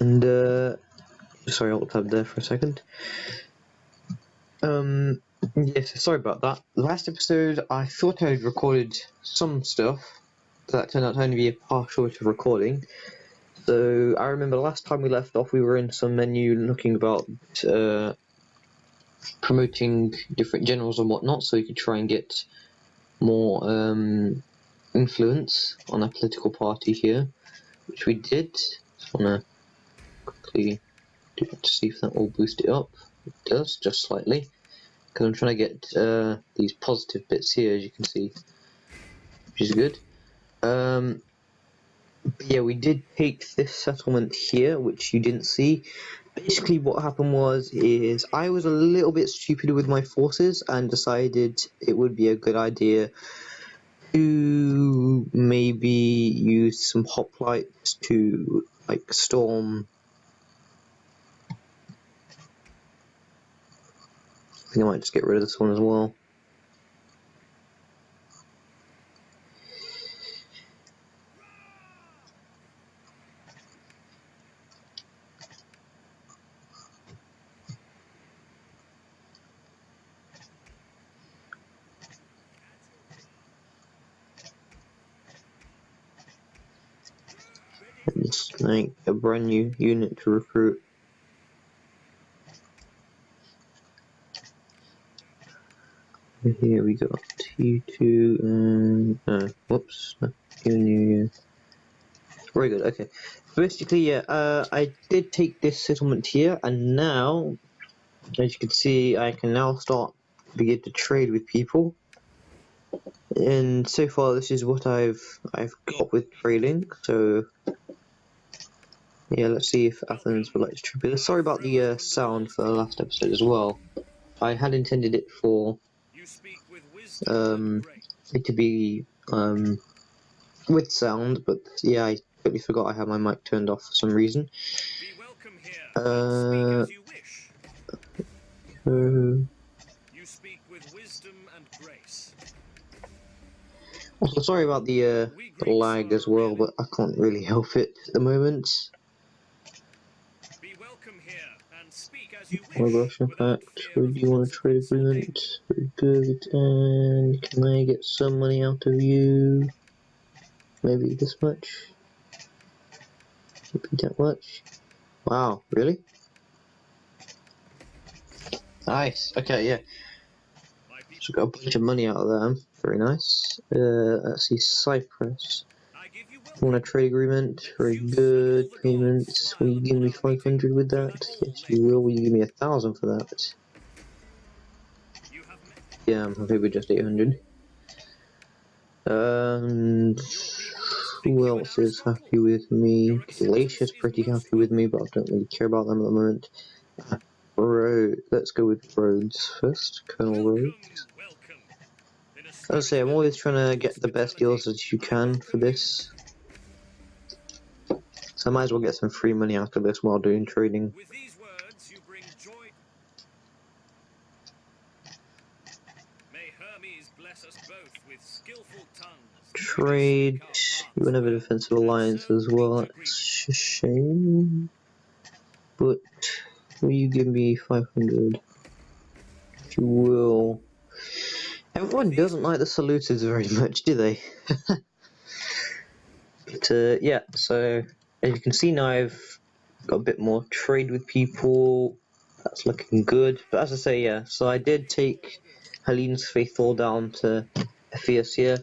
And sorry, I'll tab there for a second. Yes, sorry about that. Last episode, I thought I had recorded some stuff, but that turned out to only be a partial bit of recording. So I remember last time we left off, we were in some menu looking about promoting different generals and whatnot, so we could try and get more influence on our political party here, which we did. Just want to quickly do that to see if that will boost it up. It does, just slightly, because I'm trying to get these positive bits here, as you can see, which is good. Yeah, we did take this settlement here, which you didn't see. Basically what happened is I was a little bit stupid with my forces and decided it would be a good idea to maybe use some hoplites to like storm. I think I might just get rid of this one as well. It's like a brand new unit to recruit. Here we go. T2 and whoops, new. Very good. Okay. Basically, yeah. I did take this settlement here, and now, as you can see, I can now begin to trade with people. And so far, this is what I've got with trading. So yeah, let's see if Athens would like to trade with us. Sorry about the sound for the last episode as well. I had intended it for it to be with sound, but yeah, I totally forgot I had my mic turned off for some reason. You speak with wisdom and grace. Also, sorry about the lag as well, but I can't really help it at the moment. Be welcome here and speak as you wish. Oh gosh, in fact, do you want a trade agreement? Very good. And can I get some money out of you? Maybe this much? Maybe that much? Wow, really? Nice. Okay, yeah. So got a bunch of money out of them. Very nice. Let's see, Cyprus. Want a trade agreement? Very good. Payments. Will you give me 500 with that? Yes, you will. Will you give me 1,000 for that? Yeah, I'm happy with just 800. And who else is happy with me? Galatia's pretty happy with me, but I don't really care about them at the moment. Let's go with Rhodes first. Colonel Rhodes. As I say, I'm always trying to get the best deals that you can for this. So I might as well get some free money out of this while doing trading. With these words, you bring joy. May Hermes bless us both with skillful tongues. Trade. You won't have a defensive alliance as well. That's a shame. But will you give me 500? If you will. Everyone doesn't like the saluters very much, do they? But yeah, so as you can see now, I've got a bit more trade with people. That's looking good. But as I say, yeah, so I did take Helene's Faithful down to Ephesus here.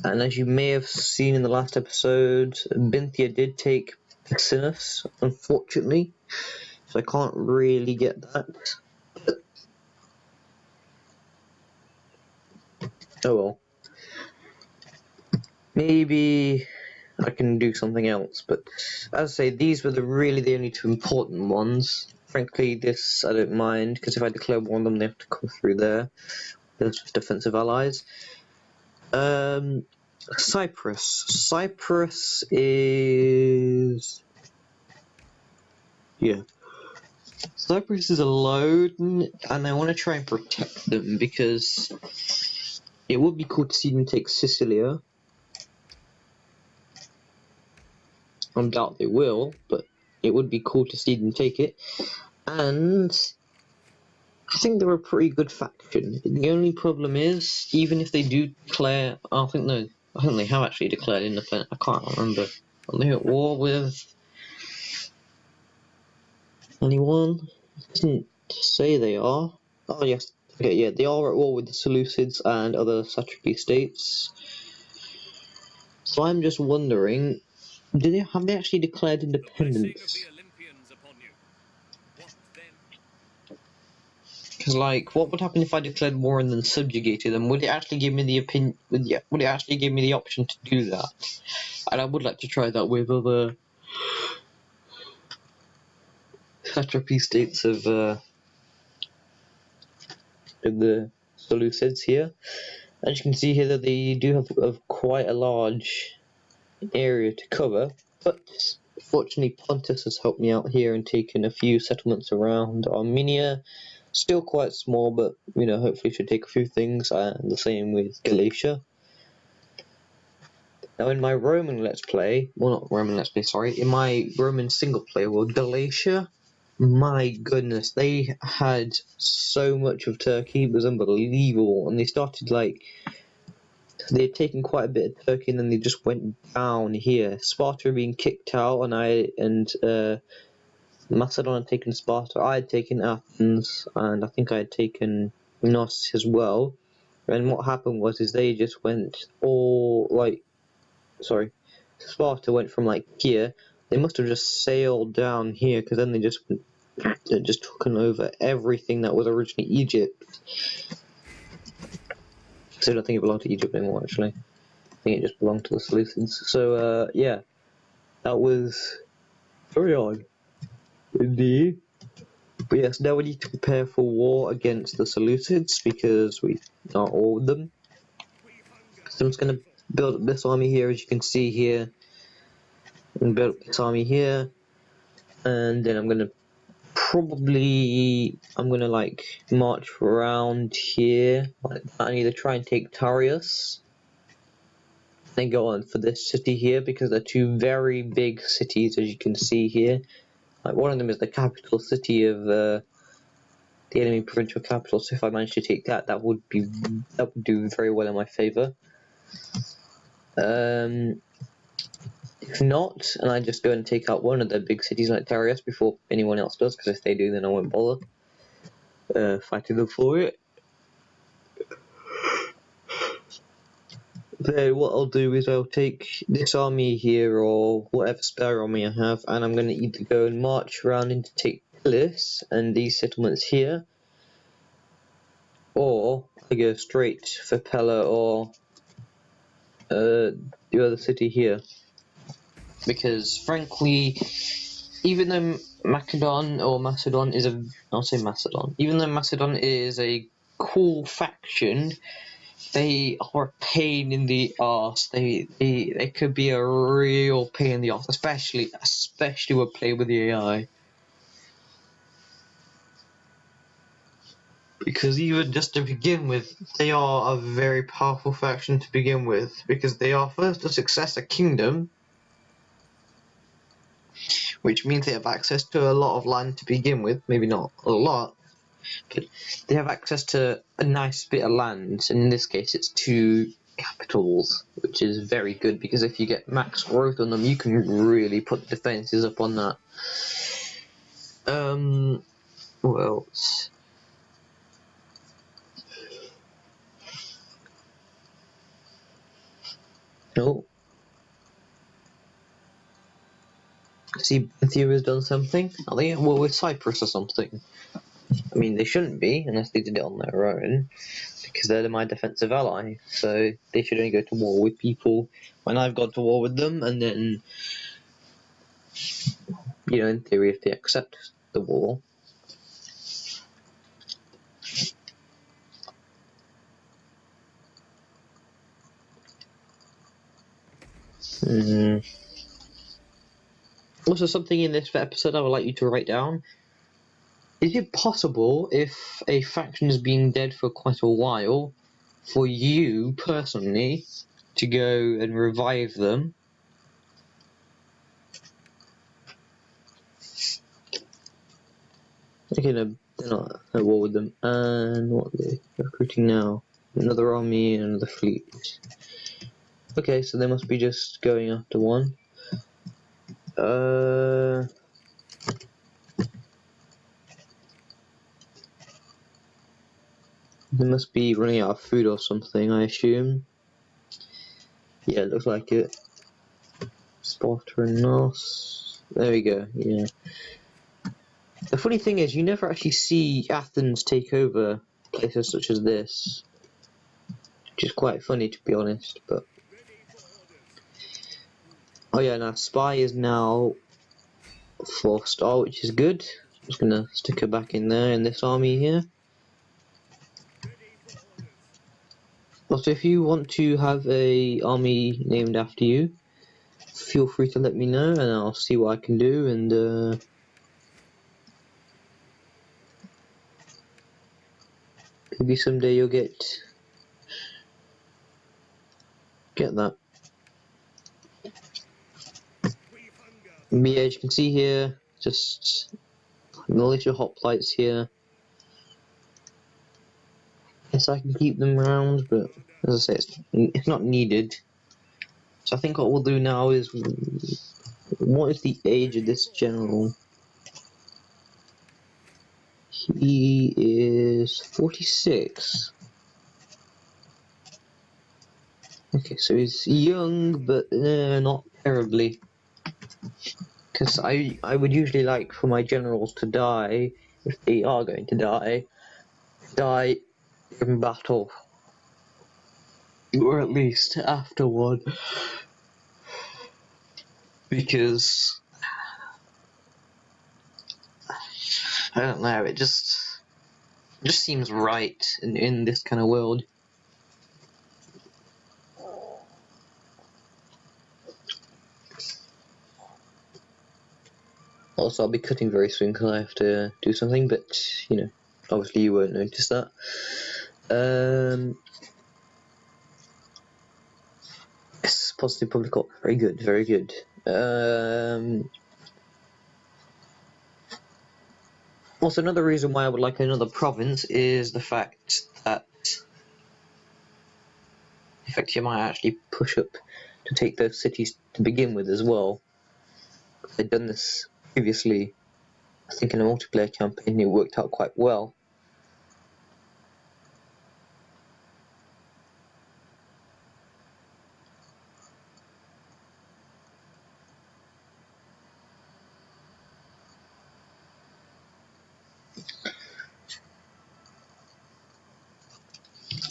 And as you may have seen in the last episode, Binthia did take Exinus, unfortunately. So I can't really get that. Oh well. Maybe I can do something else, but as I say, these were really the only two important ones. Frankly, this I don't mind, because if I declare one of them, they have to come through there. Those just defensive allies. Cyprus. Cyprus is... yeah. Cyprus is alone, and I want to try and protect them, because it would be cool to see them take Sicilia. I doubt they will, but it would be cool to see them take it. And I think they're a pretty good faction. The only problem is, even if they do declare, I think they have actually declared independence. I can't remember. Are they at war with anyone? It doesn't say they are. Oh yes, okay, yeah, they are at war with the Seleucids and other satrapy states. So I'm just wondering, have they actually declared The blessing of independence? the Olympians upon you. What then? Because, like, what would happen if I declared war and then subjugated them? Would it actually give me the would it actually give me the option to do that? And I would like to try that with other satrapy states of the Seleucids here. As you can see here, that they do have quite a large area to cover, but fortunately Pontus has helped me out here and taken a few settlements around Armenia. Still quite small, but you know, hopefully should take a few things, and the same with Galatia. Now in my Roman Let's Play, well not Roman Let's Play, sorry, in my Roman single player world, Galatia, my goodness, they had so much of Turkey, it was unbelievable, and they started they had taken quite a bit of Turkey and then they just went down here. Sparta being kicked out, and Macedon had taken Sparta. I had taken Athens, and I think I had taken Knossos as well. And what happened was they just went Sparta went from here. They must have just sailed down here, because then they just took over everything that was originally Egypt. So I don't think it belonged to Egypt anymore, actually. I think it just belonged to the Seleucids. So, yeah, that was very odd, indeed. But yes, now we need to prepare for war against the Seleucids, because we are all with them. So I'm just going to build up this army here, as you can see here, and build up this army here, and then I'm going to march around here, and either try and take Tarius, then go on for this city here, because they're two very big cities, as you can see here. One of them is the capital city of the enemy provincial capital, so if I manage to take that, that would do very well in my favour. If not, and I just go and take out one of the big cities like Tarius before anyone else does, because if they do, then I won't bother fighting them for it. Then what I'll do is I'll take this army here, or whatever spare army I have, and I'm going to either go and march around into take Pilis and these settlements here, or I go straight for Pella or the other city here. Because frankly, even though Macedon is even though Macedon is a cool faction, they are a pain in the arse. They could be a real pain in the arse, especially when playing with the AI. Because even just to begin with, they are a very powerful faction to begin with, because they are first a successor kingdom, which means they have access to a lot of land to begin with. Maybe not a lot, but they have access to a nice bit of land, and in this case it's 2 capitals, which is very good, because if you get max growth on them, you can really put defenses up on that. What else? Oh, see, Benthia has done something. Are they at war with Cyprus or something? I mean, they shouldn't be, unless they did it on their own, because they're my defensive ally, so they should only go to war with people when I've gone to war with them, and then, you know, in theory, if they accept the war. Also, something in this episode I would like you to write down. Is it possible, if a faction has been dead for quite a while, for you, personally, to go and revive them? Okay, no, they're not at war with them. And what are they recruiting now? Another army and another fleet. Okay, so they must be just going after one. They must be running out of food or something, I assume. Yeah, it looks like it. Sparta and Nos. There we go, yeah. The funny thing is, you never actually see Athens take over places such as this. Which is quite funny, to be honest, but... Oh yeah, now Spy is now 4-star, which is good. I'm just gonna stick her back in there in this army here. Also, if you want to have a army named after you, feel free to let me know and I'll see what I can do, and maybe someday you'll get that. Yeah, as you can see here, just militia hoplites here. Yes, I can keep them around, but as I say, it's not needed. So I think what we'll do now is, what is the age of this general? He is 46. Okay, so he's young, but not terribly. Because I would usually like for my generals to die, if they are going to die in battle. Or at least after one. Because, I don't know, it just seems right in this kind of world. Also, I'll be cutting very soon because I have to do something, but, you know, obviously you won't notice that. Yes, positive public op. Very good, very good. Also, another reason why I would like another province is the fact that, in fact, you might actually push up to take those cities to begin with as well. I've done this previously, I think in a multiplayer campaign, it worked out quite well.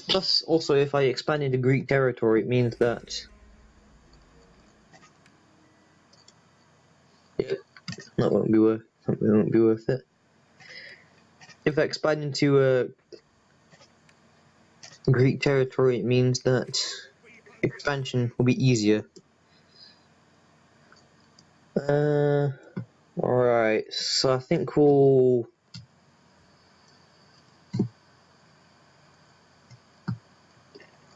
Plus, also, if I expand into Greek territory, it means that... Yeah, that won't be worth it. If I expand into Greek territory, it means that expansion will be easier. Alright, so I think we'll...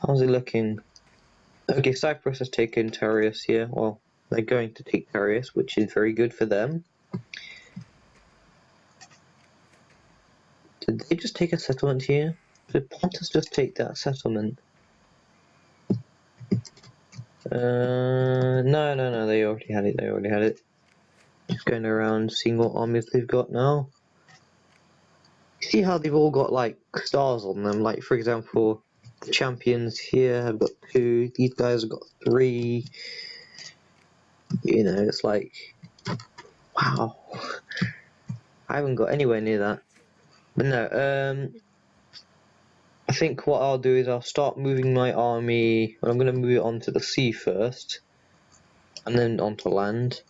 How's it looking? Okay, Cyprus has taken Tarius here. Well, they're going to take Tarius, which is very good for them. Did they just take a settlement here? Did Pontus just take that settlement? No, they already had it, Just going around seeing what armies they've got now. See how they've all got, like, stars on them? Like, for example, the champions here have got 2, these guys have got 3. You know, it's like, wow. I haven't got anywhere near that. But no, I think what I'll do is I'll start moving my army. Well, I'm going to move it onto the sea first, and then onto land.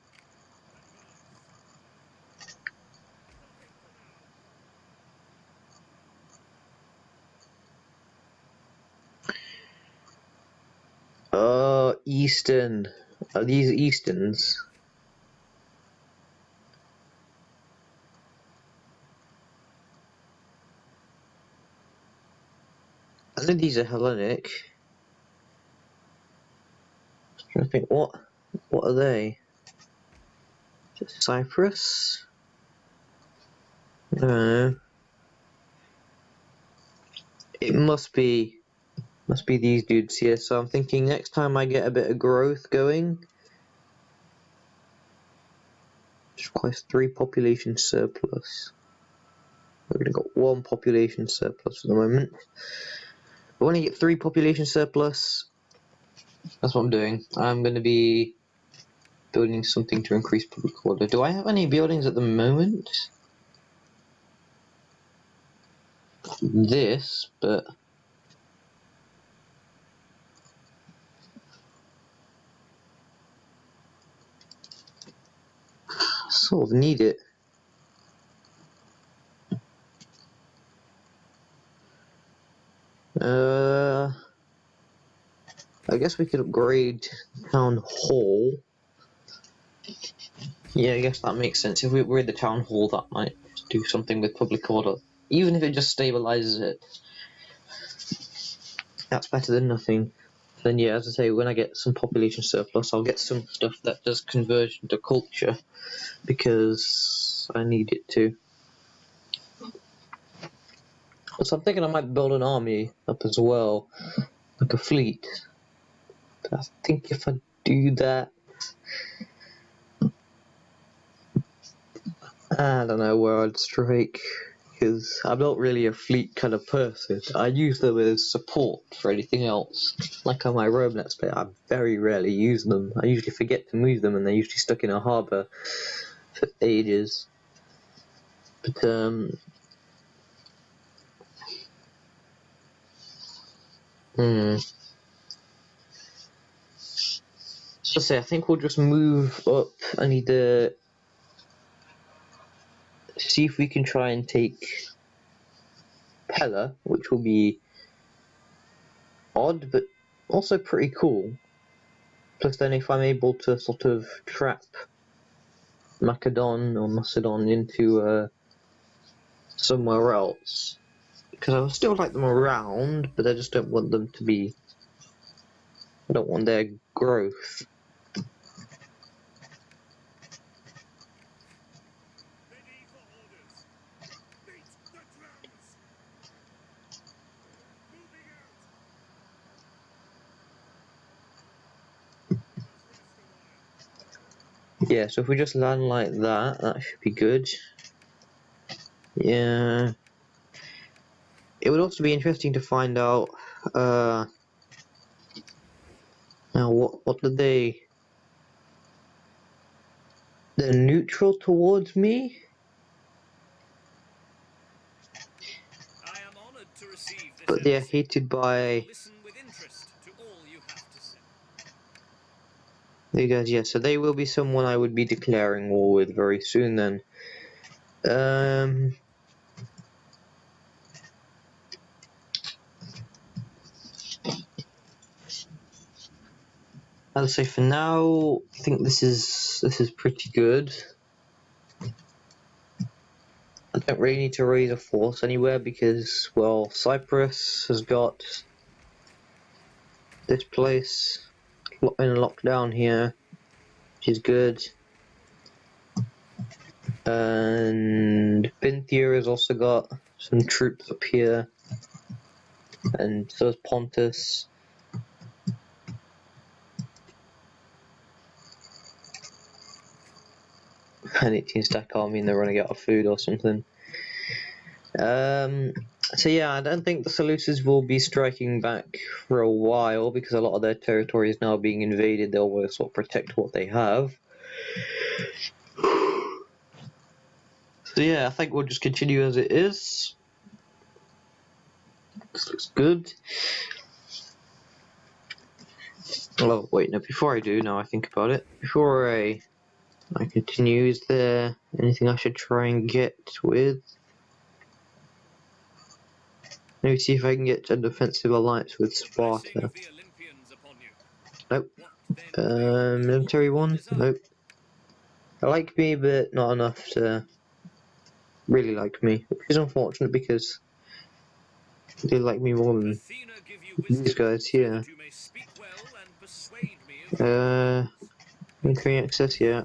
Eastern. Are these Easterns? I know these are Hellenic. I'm trying to think, what are they? Cyprus? It must be these dudes here. So I'm thinking next time I get a bit of growth going, which requires 3 population surplus. We've only got 1 population surplus at the moment. But when I get 3 population surplus, that's what I'm doing. I'm going to be building something to increase public order. Do I have any buildings at the moment? This, but sort of need it. I guess we could upgrade town hall. Yeah, I guess that makes sense. If we upgrade the town hall, that might do something with public order. Even if it just stabilizes it, that's better than nothing. Then yeah, as I say, when I get some population surplus, I'll get some stuff that does conversion to culture, because I need it to. So I'm thinking I might build an army up as well, like a fleet. But I think if I do that, I don't know where I'd strike, because I'm not really a fleet kind of person. I use them as support for anything else. Like on my Rome Let's Play, I very rarely use them. I usually forget to move them, and they're usually stuck in a harbour for ages. But so say I think we'll just move up. I need to see if we can try and take Pella, which will be odd but also pretty cool. Plus then if I'm able to sort of trap Macedon into somewhere else, because I still like them around, but I just don't want them to be, I don't want their growth. Yeah, so if we just land like that, that should be good. Yeah. It would also be interesting to find out, now what did they... They're neutral towards me? I am honored to receive this But they're embassy. hated by... Listen with interest to all you have to say. There you guys, yeah, so they will be someone I would be declaring war with very soon then. I'll say for now, I think this is pretty good. I don't really need to raise a force anywhere because, well, Cyprus has got this place in lockdown here, which is good. And Binthia has also got some troops up here, and so has Pontus. An 18 stack army and they're running out of food or something. So yeah, I don't think the Seleucids will be striking back for a while because a lot of their territory is now being invaded. They'll sort of protect what they have. So yeah, I think we'll just continue as it is. This looks good. Oh wait, no, before I do, now I think about it, before I continue, is there anything I should try and get with? Maybe see if I can get a defensive alliance with Sparta. Nope. Military one? Nope. They like me, but not enough to really like me, which is unfortunate because they like me more than these guys here. Increasing access, yeah.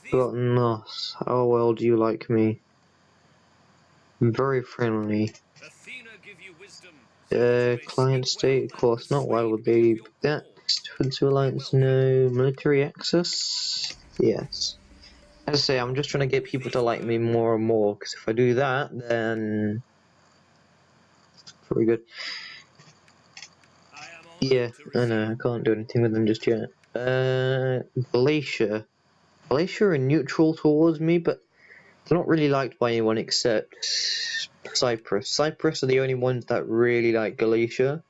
With these, Forgotten us. How well do you like me? Very friendly. Athena give you wisdom, so that you may Client speak well state, of and course not. Why persuade would men of they your pick that? call. Defensive We alliance, welcome you. no. Military access? Yes. As I say, I'm just trying to get With people to these like me words, more and more, because if I do that, then... Pretty good. I am Yeah, honored to I receive. know, I can't do anything with them just yet. Glacier. Glacier are neutral towards me, but they're not really liked by anyone except Cyprus. Cyprus are the only ones that really like Galatia.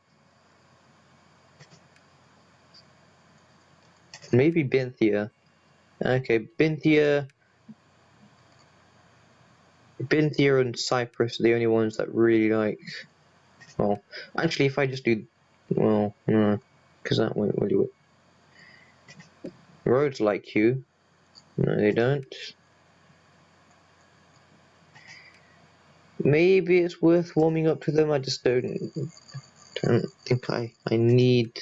Maybe Binthia. Okay, Binthia and Cyprus are the only ones that really like... Well, actually, if I just do... Well, no, because that won't really work. Rhodes like you. No, they don't. Maybe it's worth warming up to them. I just don't think I need...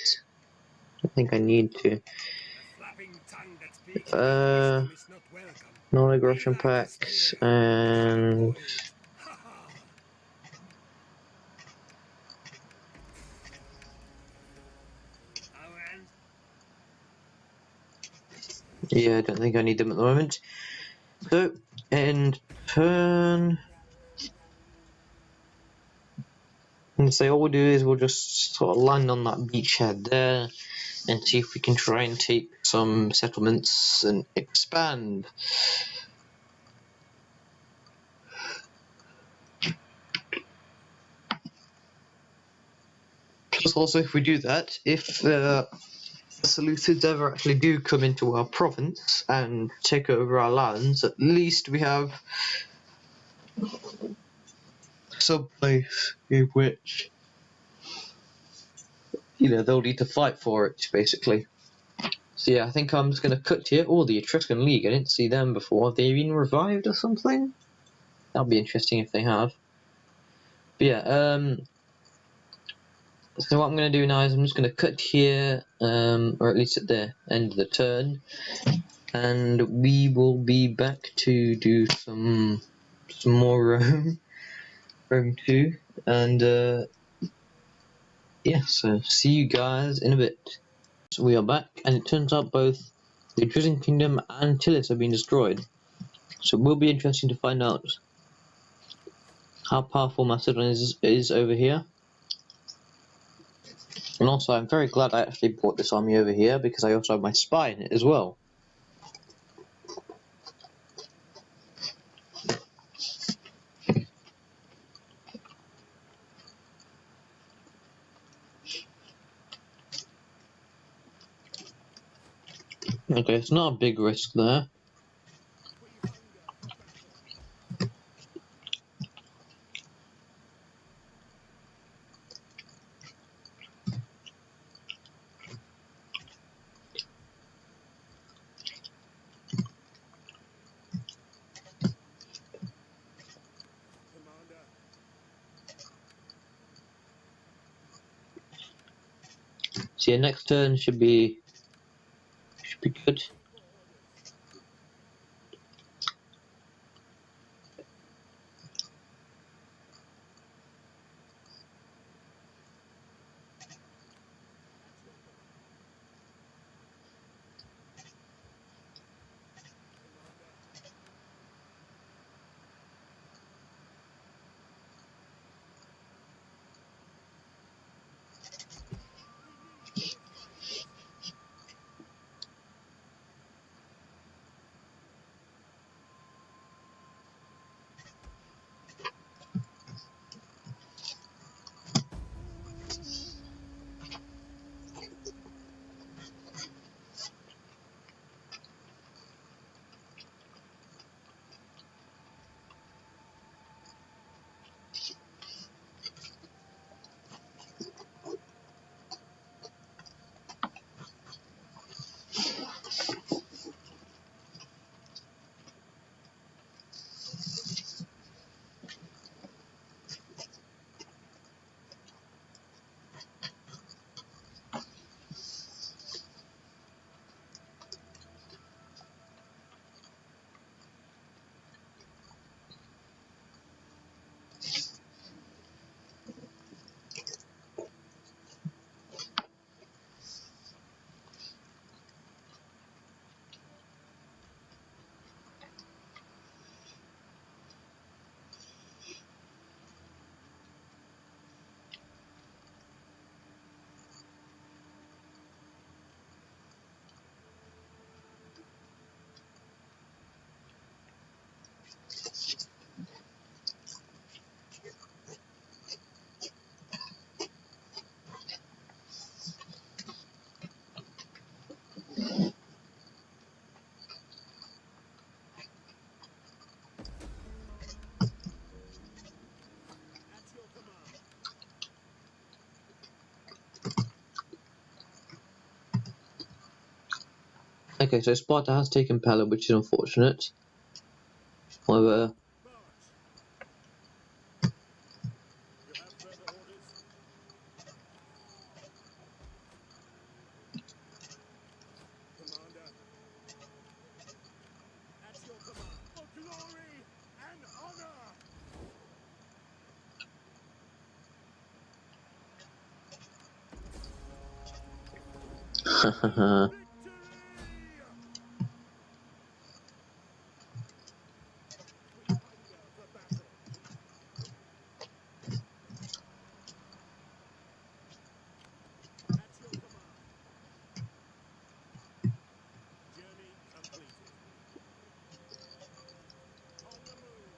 I think I need to. A flapping tongue that speaks without wisdom is not welcome. Non-aggression We like the pacts spirit, and... hard-boiled. Ha ha. Our end. Yeah, I don't think I need them at the moment. So, end turn. And so all we'll do is we'll just sort of land on that beachhead there and see if we can try and take some settlements and expand. Plus also if we do that, if the Seleucids ever actually do come into our province and take over our lands, at least we have some place in which, you know, they'll need to fight for it, basically. So yeah, I think I'm just going to cut here. Oh, the Etruscan League, I didn't see them before. Have they been revived or something? That'll be interesting if they have. But yeah, so what I'm going to do now is I'm just going to cut here, or at least at the end of the turn, and we will be back to do some more Rome 2, and yeah, so see you guys in a bit. So we are back, and it turns out both the Etruscan Kingdom and Tillis have been destroyed. So it will be interesting to find out how powerful Macedon is over here. And also, I'm very glad I actually brought this army over here, because I also have my spy in it as well. Okay, it's not a big risk there. So your next turn should be good. Okay, so Sparta has taken Pella, which is unfortunate. However, March. You have further orders? Commander. At your command. For glory and honor! hahaha. Victory! We hunger for battle. At your command. Journey completed. On the move.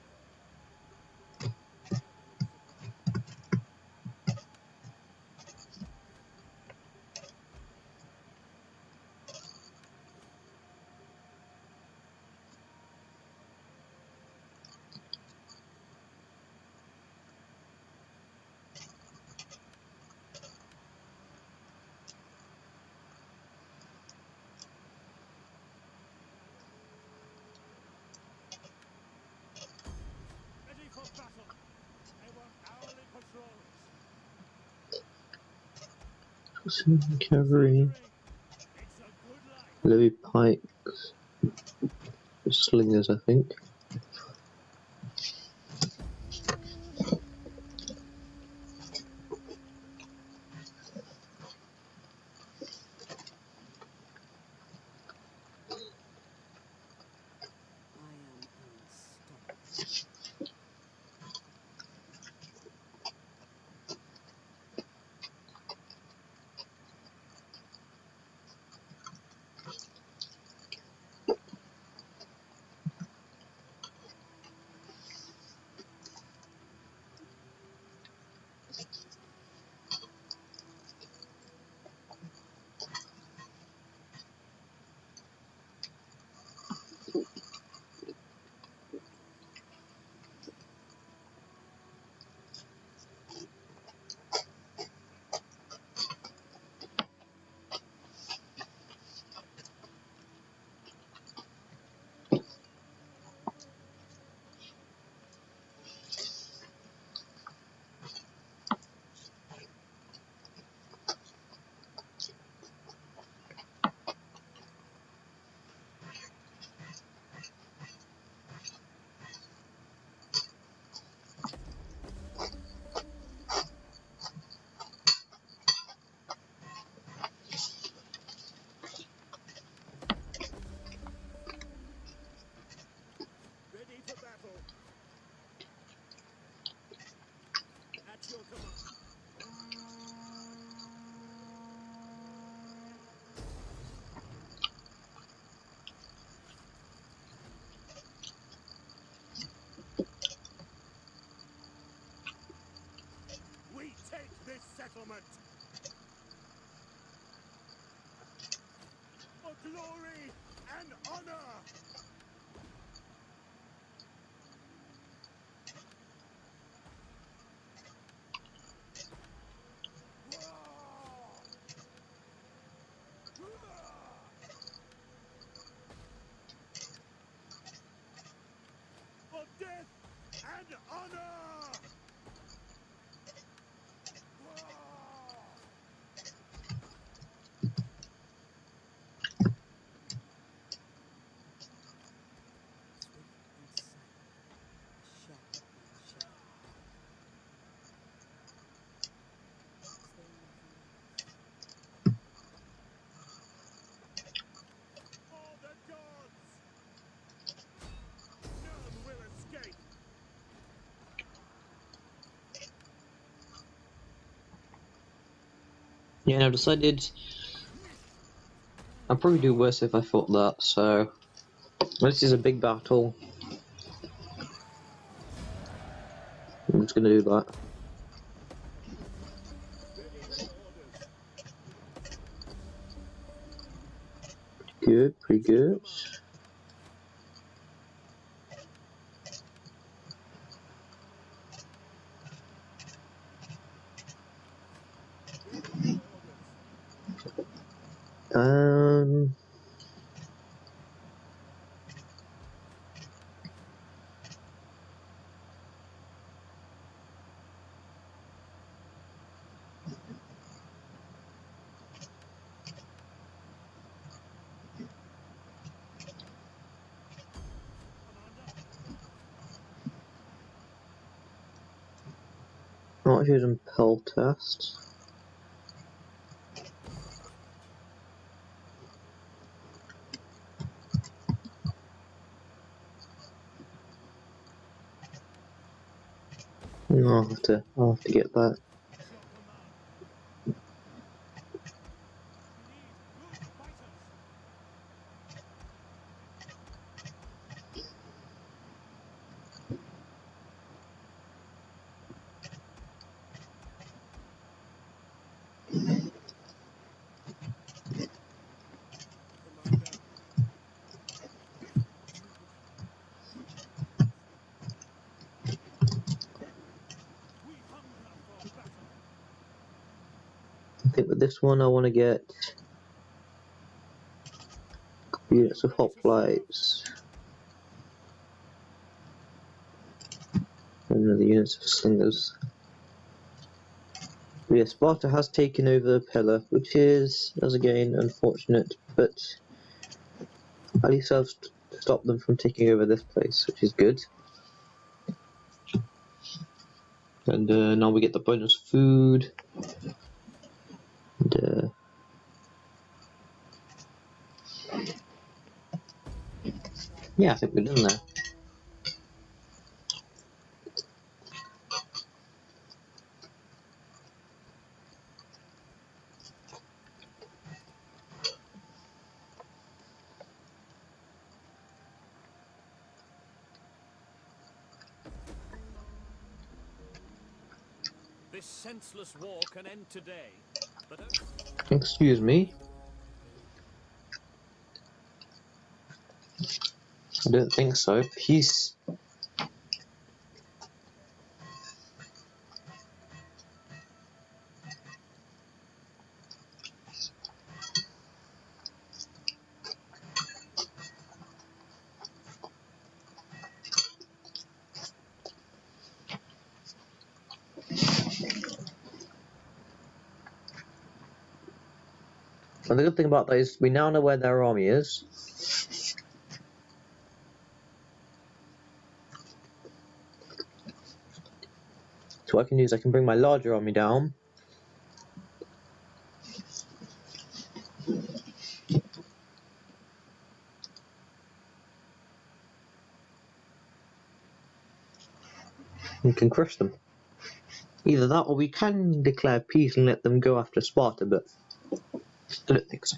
Heavenly supply. Ready for battle. I want hourly patrols. Cavalry, Soldiering. It's a good life. Levy pikes, slingers, I think. I am unstoppable. Ready for battle. At your command. We take this settlement. For glory and honor. For death and honor. Swift and silent, a shadow in the shadow. Is there nothing else? For the gods! None will escape! Yeah, and I've decided I'd probably do worse if I fought that, so this is a big battle. I'm just gonna do that. Ready for orders. Good, pretty At your good. command. Ready for orders. Um, Archers and Peltast. I'll have to get that. I think with this one I want to get units of hoplites and the units of slingers. But yeah, Sparta has taken over Pella, which is, as again, unfortunate, but at least I've stopped them from taking over this place, which is good. And now we get the bonus food. And, yeah, I think we're done there. This senseless war can end today, but Excuse me. I don't think so. Peace. And the good thing about that is we now know where their army is. So what I can do is I can bring my larger army down. And can crush them. Either that or we can declare peace and let them go after Sparta, but I don't think so.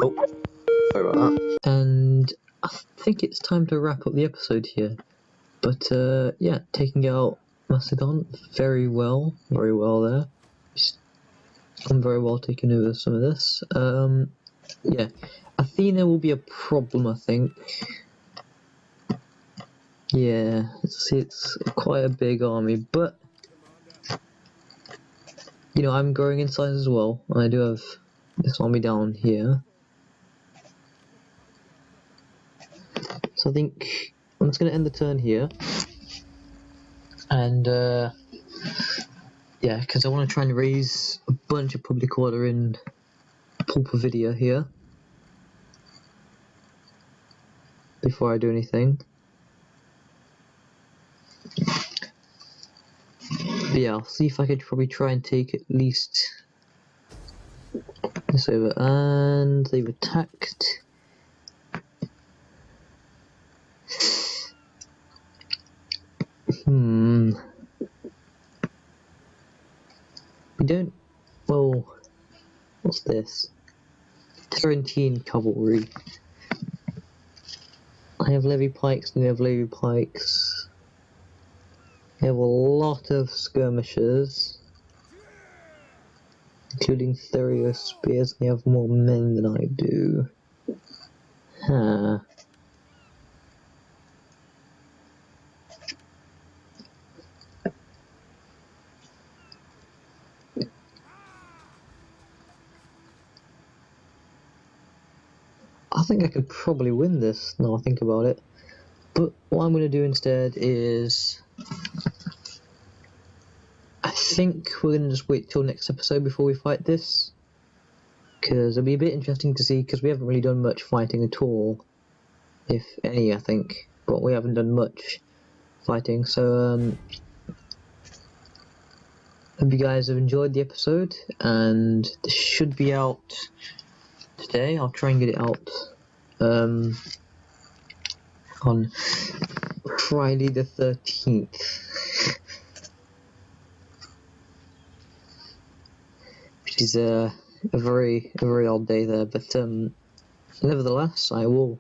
Oh, sorry about that. And I think it's time to wrap up the episode here. But yeah, taking out Macedon very well there. I'm very well taking over some of this. Yeah, Athena will be a problem, I think. Yeah, it's quite a big army, but you know, I'm growing in size as well, and I do have this army down here. So I think I'm just going to end the turn here, and yeah, because I want to try and raise a bunch of public order in Pulpavidia here. before I do anything. But yeah, I'll see if I could probably try and take at least this over. And they've attacked. We don't. Well, what's this? Tarantine cavalry. I have levy pikes, and we have levy pikes. We have a lot of skirmishers, including Thurio spears. We have more men than I do. Huh. I think I could probably win this, now I think about it. But what I'm going to do instead is... I think we're going to just wait till next episode before we fight this. Because it'll be a bit interesting to see, because we haven't really done much fighting at all. If any, I think. But we haven't done much fighting, so... hope you guys have enjoyed the episode, and this should be out today. I'll try and get it out on Friday the 13th, which is a very odd day there, but nevertheless I will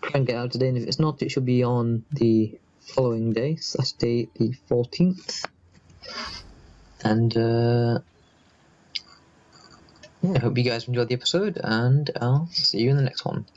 try and get out today, and if it's not, it should be on the following day, Saturday the 14th. And yeah, I hope you guys enjoyed the episode, and I'll see you in the next one.